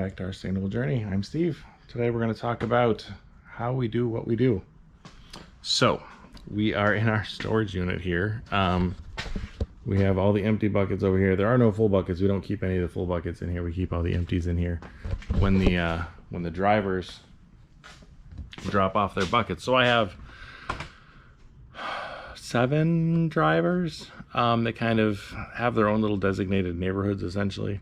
back to our sustainable journey. I'm Steve. Today we're going to talk about how we do what we do. So we are in our storage unit here. We have all the empty buckets over here. There are no full buckets. We don't keep any of the full buckets in here. We keep all the empties in here when the drivers drop off their buckets. So I have 7 drivers that kind of have their own little designated neighborhoods essentially.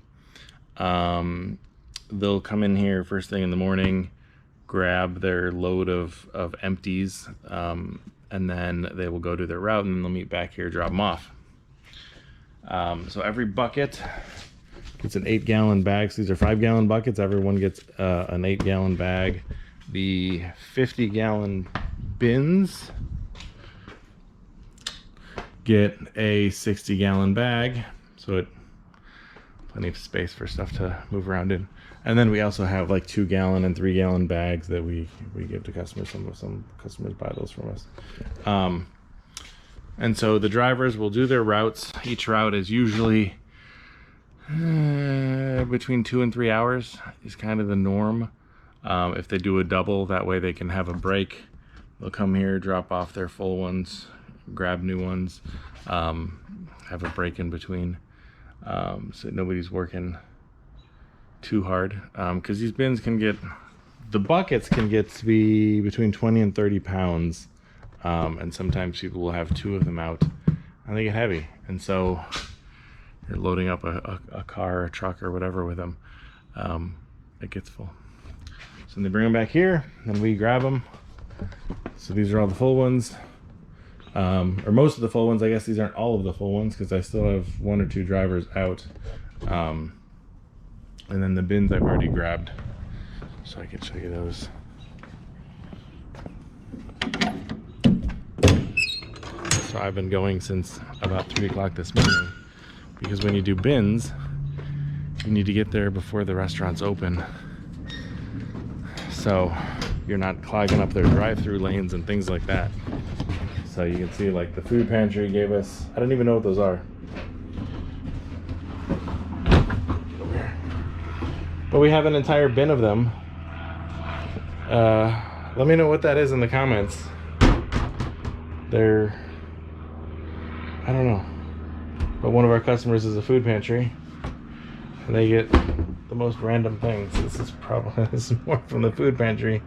They'll come in here first thing in the morning, grab their load of empties, and then they will go do their route, and then they'll meet back here, drop them off. So every bucket gets an 8-gallon bag. So these are 5-gallon buckets. Everyone gets an 8-gallon bag. The 50-gallon bins get a 60-gallon bag, so it plenty of space for stuff to move around in. And then we also have like 2-gallon and 3-gallon bags that we give to customers. Some customers buy those from us. And so the drivers will do their routes. Each route is usually between 2 and 3 hours is kind of the norm. If they do a double, that way they can have a break. They'll come here, drop off their full ones, grab new ones, have a break in between, so nobody's working too hard, because these bins can get, the buckets can get to be between 20 and 30 pounds, and sometimes people will have 2 of them out and they get heavy, and so you're loading up a car, a truck, or whatever with them, it gets full. So they bring them back here and we grab them. So these are all the full ones, or most of the full ones. I guess these aren't all of the full ones because I still have 1 or 2 drivers out, and then the bins I've already grabbed, so I can show you those. So I've been going since about 3 o'clock this morning, because when you do bins, you need to get there before the restaurants open, so you're not clogging up their drive-through lanes and things like that. So you can see, like, the food pantry gave us, I don't even know what those are, but we have an entire bin of them. Let me know what that is in the comments. They're, I don't know, but one of our customers is a food pantry and they get the most random things. This is probably, this is more from the food pantry.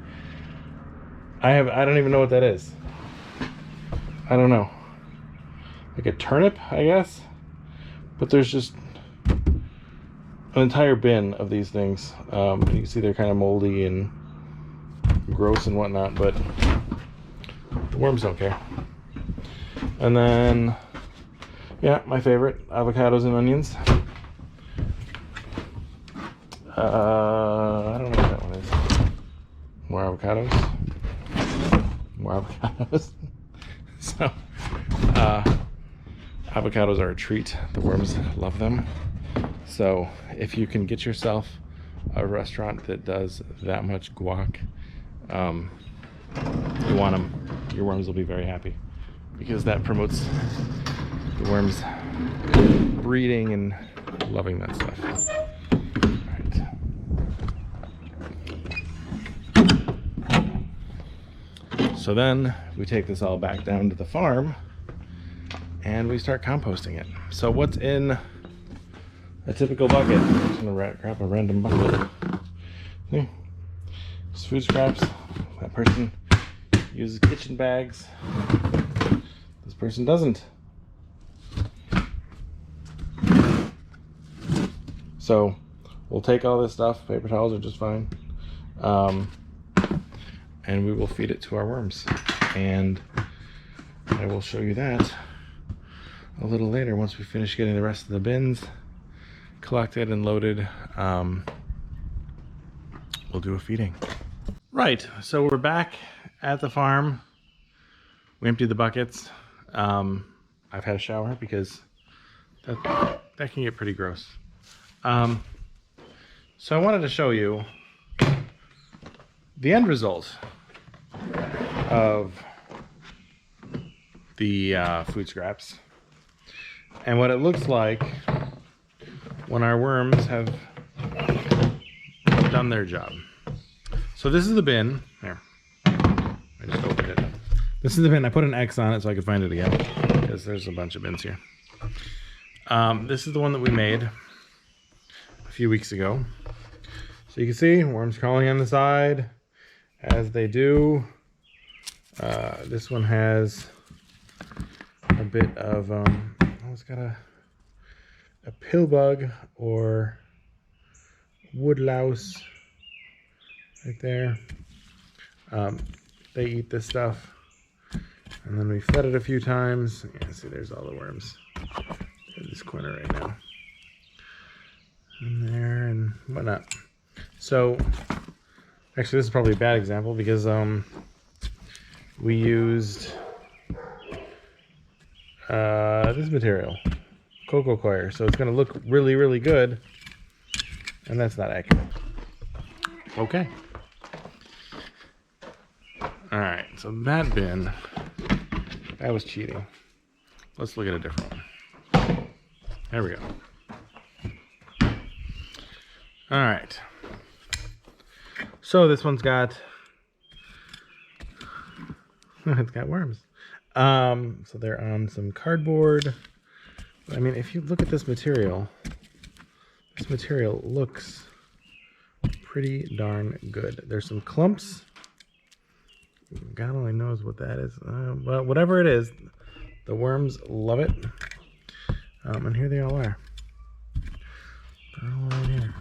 I don't even know what that is. I don't know, like a turnip, I guess, but there's just an entire bin of these things. You can see they're kind of moldy and gross and whatnot, but the worms don't care. And then, yeah, my favorite, avocados and onions. I don't know what that one is. More avocados. So, avocados are a treat. The worms love them. So if you can get yourself a restaurant that does that much guac, you want them, your worms will be very happy, because that promotes the worms breeding and loving that stuff. So then we take this all back down to the farm and we start composting it. So what's in a typical bucket? I'm just gonna grab a random bucket. See? It's food scraps. That person uses kitchen bags. This person doesn't. So we'll take all this stuff. Paper towels are just fine. And we will feed it to our worms, and I will show you that a little later once we finish getting the rest of the bins collected and loaded. We'll do a feeding. Right, so we're back at the farm. We emptied the buckets. I've had a shower because that can get pretty gross. So I wanted to show you the end result of the food scraps and what it looks like when our worms have done their job. So this is the bin. Here, I just opened it. This is the bin. I put an X on it so I could find it again, because there's a bunch of bins here. This is the one that we made a few weeks ago. So you can see worms crawling on the side, as they do. This one has a bit of, it's got a pill bug or wood louse right there. They eat this stuff. And then we fed it a few times. Yeah, see, there's all the worms in this corner right now. In there and whatnot. So, actually, this is probably a bad example because we used this material, cocoa coir. So it's going to look really, really good. And that's not accurate. Okay. All right, so that bin, that was cheating. Let's look at a different one. There we go. All right. So this one's got, it's got worms. So they're on some cardboard. I mean, if you look at this material looks pretty darn good. There's some clumps. God only knows what that is. Well, whatever it is, the worms love it. And here they all are. They're all right here.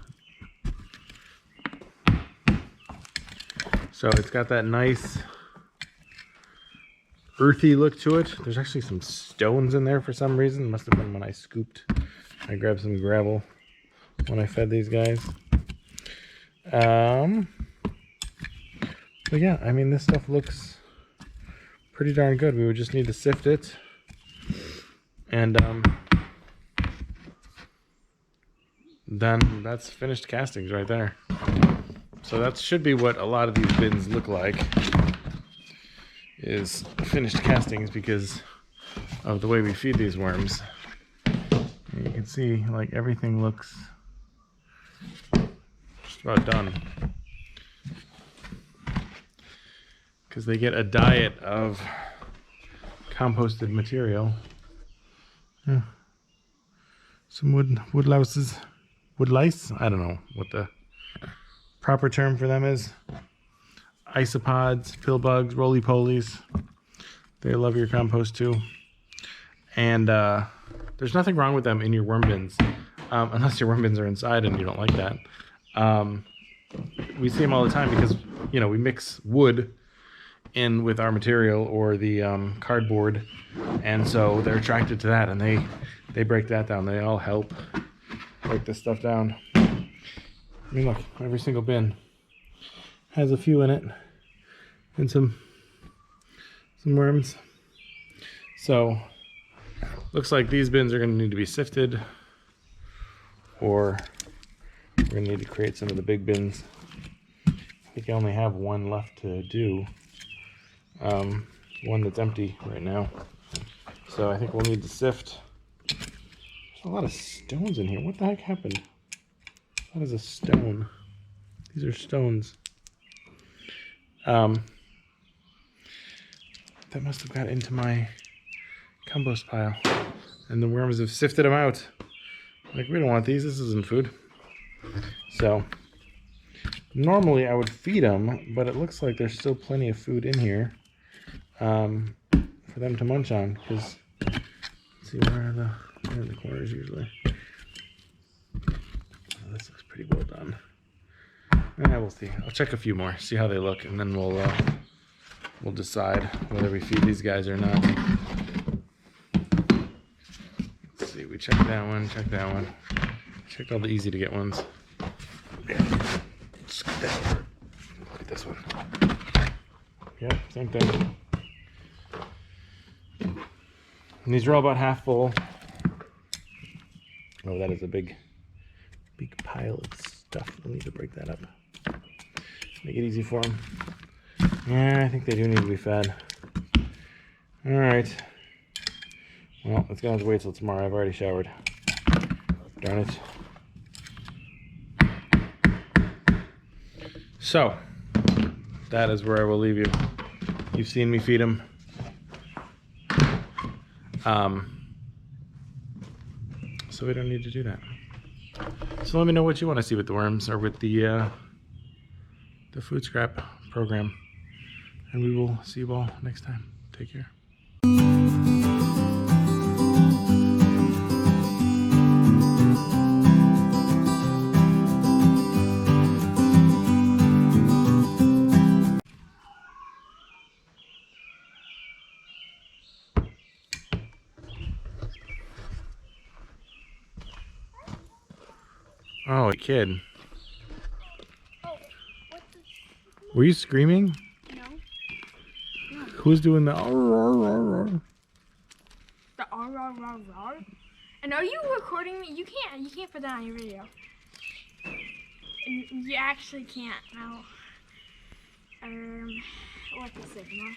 So it's got that nice earthy look to it. There's actually some stones in there for some reason. Must have been when I scooped. I grabbed some gravel when I fed these guys. But yeah, I mean, this stuff looks pretty darn good. We would just need to sift it. And then that's finished castings right there. So that should be what a lot of these bins look like, is finished castings, because of the way we feed these worms. And you can see, like, everything looks just about done. Because they get a diet of composted material. Yeah. Some wood louses, wood lice. I don't know what the proper term for them is. Isopods, pill bugs, roly-polies. They love your compost too. And there's nothing wrong with them in your worm bins, unless your worm bins are inside and you don't like that. We see them all the time because, you know, we mix wood in with our material or the cardboard, and so they're attracted to that, and they break that down. They all help break this stuff down. I mean, look, every single bin has a few in it and some worms. So looks like these bins are going to need to be sifted, or we're going to need to create some of the big bins. I think I only have one left to do. One that's empty right now. So I think we'll need to sift. There's a lot of stones in here. What the heck happened? That is a stone. These are stones. That must have got into my compost pile. And the worms have sifted them out. Like, we don't want these. This isn't food. So normally I would feed them, but it looks like there's still plenty of food in here. For them to munch on, because let's see, where are the corners usually. Oh, this looks pretty well done. We'll see. I'll check a few more, see how they look, and then we'll decide whether we feed these guys or not. Let's see. We checked that one. Checked that one. Checked all the easy to get ones. Okay. Scoot that over. Look at this one. Yep, same thing. And these are all about half full. Oh, that is a big pile of stuff. We'll need to break that up. Make it easy for them. Yeah, I think they do need to be fed. All right. Well, it's gonna have to wait till tomorrow. I've already showered. Darn it. So, that is where I will leave you. You've seen me feed them. So we don't need to do that. So let me know what you want to see with the worms or with the food scrap program. And we will see you all next time. Take care. Oh, kid. Oh, what the? Were you screaming? No. Who's doing the The R. And are you recording me? You can't put that on your video. And you actually can't now. What the signal?